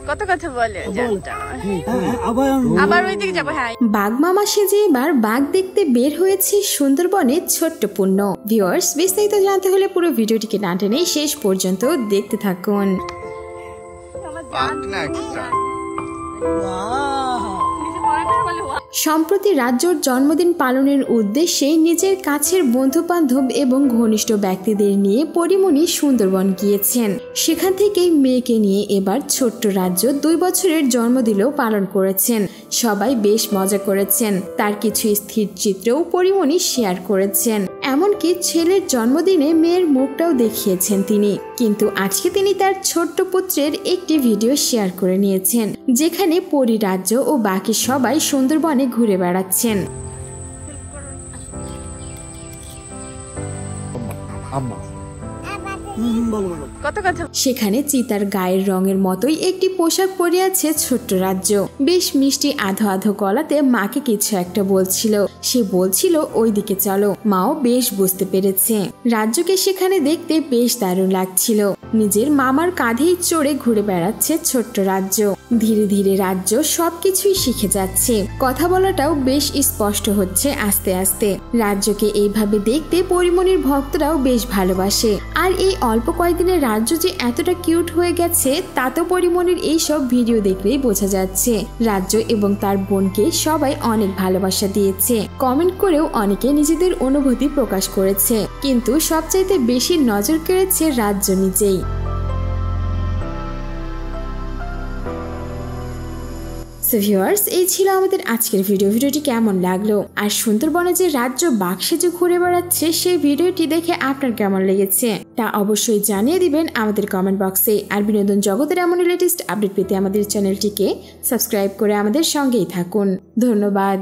কত কথা বলে আবার ওইদিকে যাবো। হ্যাঁ, বাঘ মামা সেজে এবার বাঘ দেখতে বের হয়েছে সুন্দরবনের ছোট্ট পূর্ণ। ভিউয়ার্স, বিস্তারিত জানতে হলে পুরো ভিডিওটিকে না টেনে শেষ পর্যন্ত দেখতে থাকুন। সম্প্রতি রাজ্যর জন্মদিন পালনের উদ্দেশ্যে নিজের কাছের বন্ধু বান্ধব এবং ঘনিষ্ঠ ব্যক্তিদের নিয়ে পরিমণি সুন্দরবন গিয়েছেন। সেখান থেকেই মেয়েকে নিয়ে এবার ছোট্ট রাজ্য 2 বছরের জন্মদিনও পালন করেছেন। সবাই বেশ মজা করেছেন। তার কিছু স্থির চিত্রও পরিমণি শেয়ার করেছেন। এমনকি ছেলের জন্মদিনে মেয়ের মুখটাও দেখিয়েছেন তিনি। কিন্তু আজকে তিনি তার ছোট্ট পুত্রের একটি ভিডিও শেয়ার করে নিয়েছেন, যেখানে পরি রাজ্য ও বাকি সবাই সুন্দরবনে ঘুরে বেড়াচ্ছেন। সেখানে চিতার গায়ের রঙের মতোই একটি পোশাক পরে আছে ছোট্ট রাজ্য। বেশ মিষ্টি আধো আধো গলাতে মাকে কিছু একটা বলছিল। সে বলছিল ওইদিকে চলো। মাও বেশ বুঝতে পেরেছে। রাজ্যকে সেখানে দেখতে বেশ দারুণ লাগছিল। নিজের মামার কাঁধেই চড়ে ঘুরে বেড়াচ্ছে ছোট্ট রাজ্য। ধীরে ধীরে রাজ্য সবকিছুই শিখে যাচ্ছে। কথা বলাটাও বেশ স্পষ্ট হচ্ছে আস্তে আস্তে। রাজ্যকে এইভাবে দেখতে পরিমণির ভক্তরাও বেশ ভালোবাসে। আর এই অল্প কয়েকদিনের রাজ্য যে এতটা কিউট হয়ে গেছে তা তো পরিমণির এইসব ভিডিও দেখলেই বোঝা যাচ্ছে। রাজ্য এবং তার বোনকে সবাই অনেক ভালোবাসা দিয়েছে। কমেন্ট করেও অনেকে নিজেদের অনুভূতি প্রকাশ করেছে। কিন্তু সবচাইতে বেশি নজর কেড়েছে রাজ্য নিজেই। সো ভিউয়ার্স, এই ছিল আমাদের আজকের ভিডিওটি কেমন লাগলো? আর সুন্দরবনে যে রাজ্য বাঘ সেজে ঘুরে বেড়াচ্ছে সেই ভিডিওটি দেখে আপনার কেমন লেগেছে তা অবশ্যই জানিয়ে দিবেন আমাদের কমেন্ট বক্সে। আর বিনোদন জগতের এমন লেটেস্ট আপডেট পেতে আমাদের চ্যানেলটিকে সাবস্ক্রাইব করে আমাদের সঙ্গেই থাকুন। ধন্যবাদ।